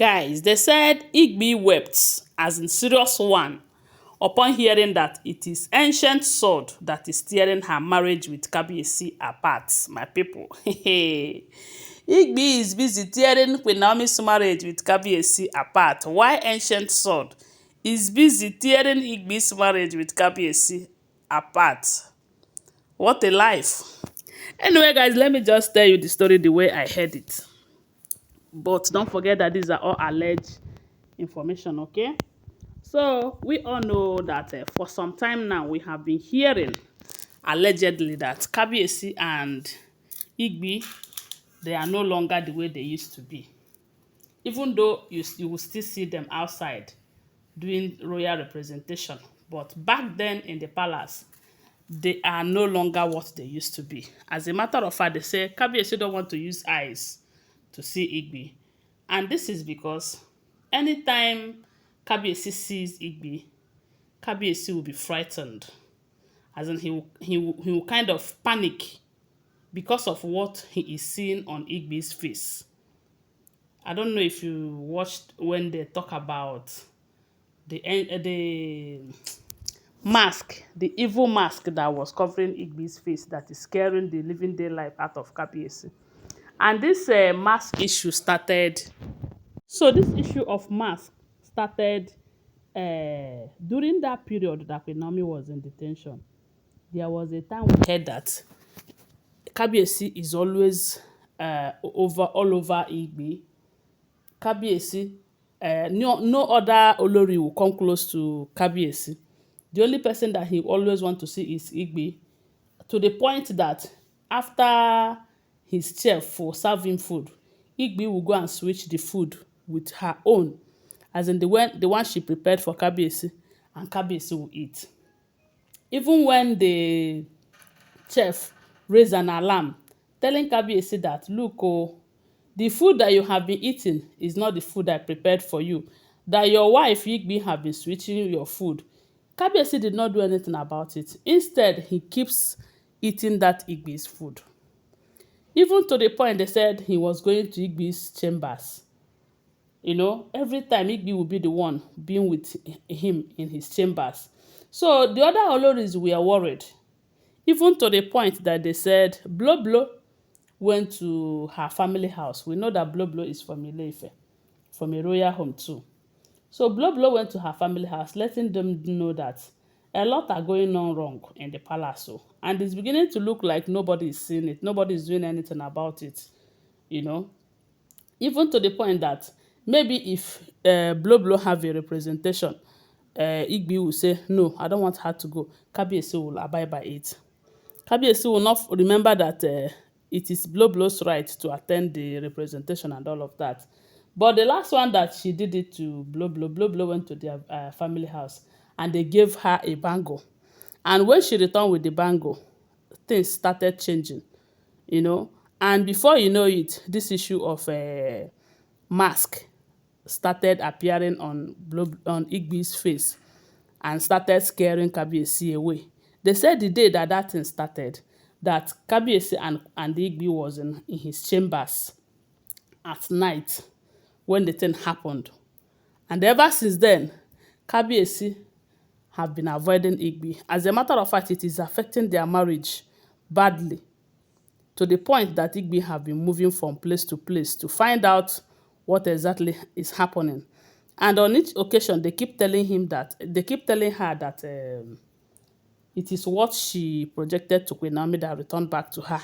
Guys, they said Igbi wept, as in serious one, upon hearing that it is ancient sword that is tearing her marriage with Kabiyesi apart, my people. Igbi is busy tearing Queen Naomi's marriage with Kabiyesi apart. Why ancient sword is busy tearing Igbi's marriage with Kabiyesi apart? What a life. Anyway, guys, let me just tell you the story the way I heard it. But don't forget that these are all alleged information, okay? So we all know that for some time now we have been hearing allegedly that Kabiyesi and Igbi, they are no longer the way they used to be. Even though you will still see them outside doing royal representation, but back then in the palace, they are no longer what they used to be. As a matter of fact, they say Kabiyesi don't want to use eyes to see Igbi. And this is because anytime Kabiyesi sees Igbi, Kabiyesi will be frightened. As in he will kind of panic because of what he is seeing on Igbi's face. I don't know if you watched when they talk about the mask, the evil mask that was covering Igbi's face that is scaring the living daylife out of Kabiyesi. And this mask issue started. So this issue of mask started during that period that Queen Naomi was in detention. There was a time we heard that Kabiyesi is always all over Igbi. Kabiyesi, no other olori will come close to Kabiyesi. The only person that he always want to see is Igbi, to the point that after his chef will serve him food, Igbi will go and switch the food with her own, as in the one she prepared for Kabiyesi, and Kabiyesi will eat. Even when the chef raised an alarm telling Kabiyesi that, look, oh, the food that you have been eating is not the food I prepared for you, that your wife Igbi have been switching your food. Kabiyesi did not do anything about it. Instead, he keeps eating that Igbi's food. Even to the point they said he was going to Igbi's chambers. You know, every time Igbi will be the one being with him in his chambers. So the other Olories were worried. Even to the point that they said Blow Blow went to her family house. We know that Blow Blow is from Ile-Ife, from a royal home too. So Blow Blow went to her family house, letting them know that a lot are going on wrong in the palace. And it's beginning to look like nobody is seeing it. Nobody is doing anything about it, you know. Even to the point that maybe if Blow Blow have a representation, Igbi will say, no, I don't want her to go. Kabiyesi will abide by it. Kabiyesi will not remember that it is Blow Blow's right to attend the representation and all of that. But the last one that she did it to Blow Blow went to their family house and they gave her a bangle. And when she returned with the bangle, things started changing, you know. And before you know it, this issue of mask started appearing on Igbi's face and started scaring Kabiyesi away. They said the day that that thing started, that Kabiyesi and Igbi was in his chambers at night when the thing happened. And ever since then, Kabiyesi have been avoiding Igbi. As a matter of fact, it is affecting their marriage badly, to the point that Igbi have been moving from place to place to find out what exactly is happening. And on each occasion, they keep telling her that it is what she projected to Queen Naomi that returned back to her,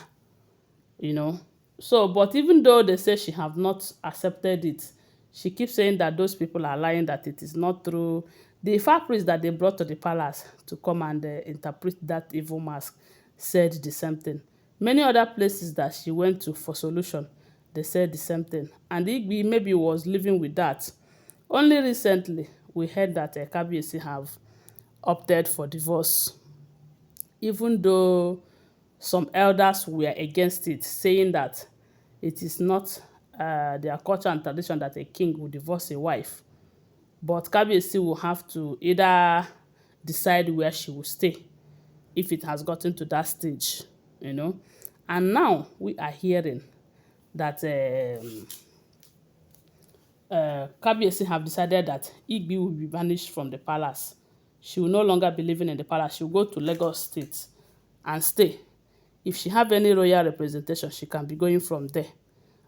you know. So, but even though they say she have not accepted it, she keeps saying that those people are lying, that it is not true. The Ifa priest that they brought to the palace to come and interpret that evil mask said the same thing. Many other places that she went to for solution, they said the same thing. And Igbi maybe was living with that. Only recently, we heard that Kabiyesi have opted for divorce, even though some elders were against it, saying that it is not their culture and tradition that a king will divorce a wife. But Kabiyesi will have to either decide where she will stay if it has gotten to that stage, you know. And now we are hearing that Kabiyesi have decided that Igbi will be banished from the palace. She will no longer be living in the palace. She will go to Lagos State and stay. If she have any royal representation, she can be going from there.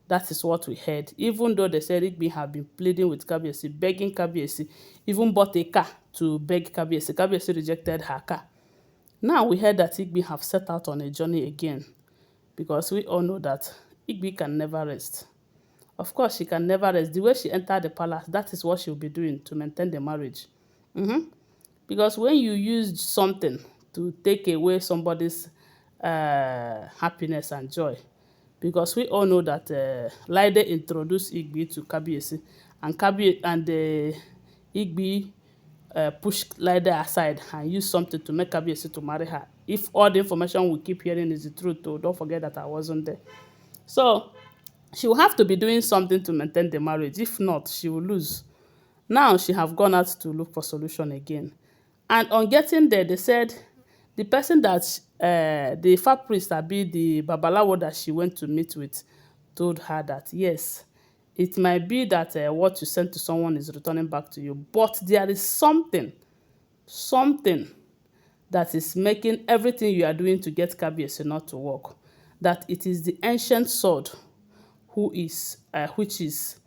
That is what we heard. Even though they said Igbi have been pleading with Kabiyesi, begging Kabiyesi, even bought a car to beg Kabiyesi. Kabiyesi rejected her car. Now we heard that Igbi have set out on a journey again, because we all know that Igbi can never rest. Of course, she can never rest. The way she entered the palace, that is what she'll be doing to maintain the marriage. Because when you use something to take away somebody's happiness and joy, because we all know that Laide introduced Igbi to Kabiyesi, and Igbi pushed Laide aside and used something to make Kabiyesi to marry her. If all the information we keep hearing is the truth, oh, don't forget that I wasn't there. So she will have to be doing something to maintain the marriage. If not, she will lose. Now she have gone out to look for solution again. And on getting there, they said the person that, the Ifa priest, the Babalawo that she went to meet with, told her that, yes, it might be that what you sent to someone is returning back to you, but there is something that is making everything you are doing to get Kabiyesi not to work. That it is the ancient sword which is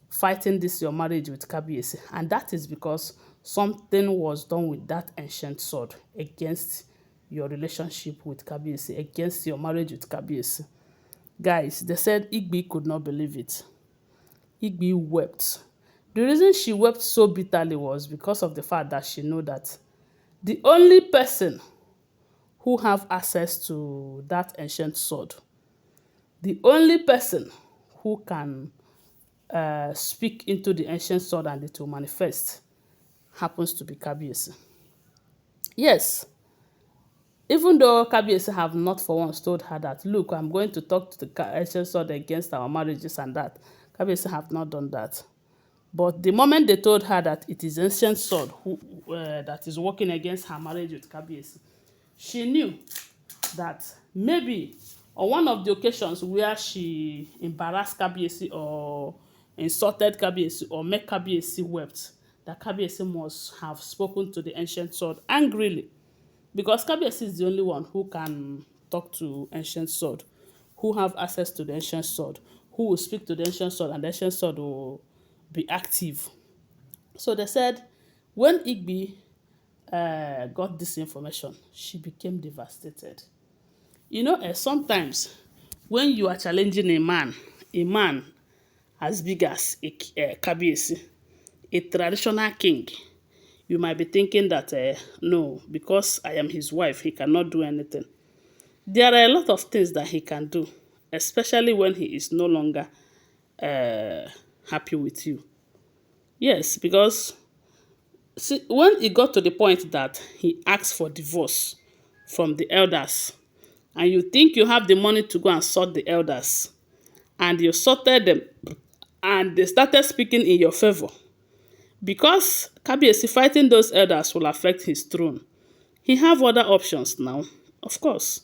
fighting this your marriage with Kabiyesi, and that is because something was done with that ancient sword against your relationship with Kabiyesi, against your marriage with Kabiyesi. Guys, they said Igbi could not believe it. Igbi wept. The reason she wept so bitterly was because of the fact that she knew that the only person who have access to that ancient sword, the only person who can speak into the ancient sword and it will manifest, happens to be Kabiyesi. Yes, even though Kabiyesi have not for once told her that, look, I'm going to talk to the ancient sword against our marriages and that. Kabiyesi have not done that. But the moment they told her that it is ancient sword that is working against her marriage with Kabiyesi, she knew that maybe on one of the occasions where she embarrassed Kabiyesi or insulted Kabiyesi or made Kabiyesi wept, that Kabiyesi must have spoken to the ancient sword angrily, because Kabiyesi is the only one who can talk to ancient sword, who have access to the ancient sword, who will speak to the ancient sword, and the ancient sword will be active. So they said when Igbi got this information, she became devastated. You know, sometimes when you are challenging a man as big as Kabiyesi, a traditional king, you might be thinking that, no, because I am his wife, he cannot do anything. There are a lot of things that he can do, especially when he is no longer happy with you. Yes, because see, when it got to the point that he asked for divorce from the elders, and you think you have the money to go and sort the elders, and you sorted them, and they started speaking in your favor, because Kabiyesi fighting those elders will affect his throne. He have other options now, of course.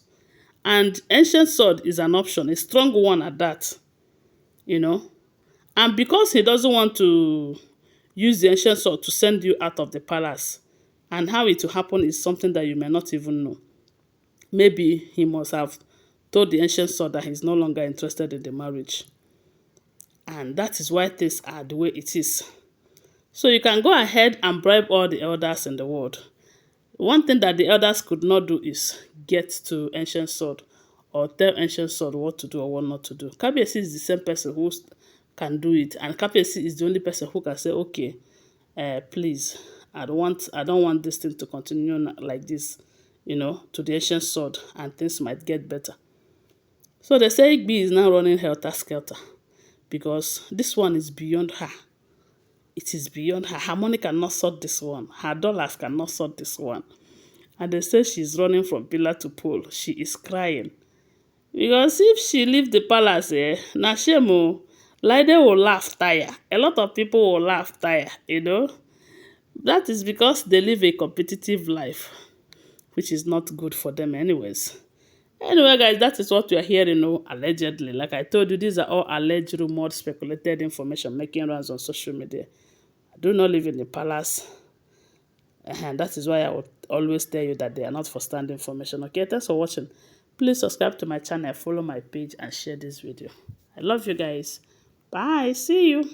And ancient sword is an option, a strong one at that, you know. And because he doesn't want to use the ancient sword to send you out of the palace, and how it will happen is something that you may not even know. Maybe he must have told the ancient sword that he's no longer interested in the marriage. And that is why things are the way it is. So you can go ahead and bribe all the elders in the world. One thing that the elders could not do is get to ancient sword or tell ancient sword what to do or what not to do. Kabiyesi is the same person who can do it, and Kabiyesi is the only person who can say, okay, please, I don't want this thing to continue like this, you know, to the ancient sword, and things might get better. So they say Igbi is now running helter-skelter because this one is beyond her. It is beyond her. Her money cannot sort this one. Her dollars cannot sort this one. And they say she's running from pillar to pole. She is crying. Because if she leave the palace, na shame o. Laide will laugh tire. A lot of people will laugh tire, you know. That is because they live a competitive life, which is not good for them anyways. Anyway, guys, that is what we are hearing, allegedly. Like I told you, these are all alleged, rumored, speculated information making rounds on social media. I do not live in the palace. And that is why I would always tell you that they are not for stand information. Okay, thanks for watching. Please subscribe to my channel, follow my page, and share this video. I love you guys. Bye. See you.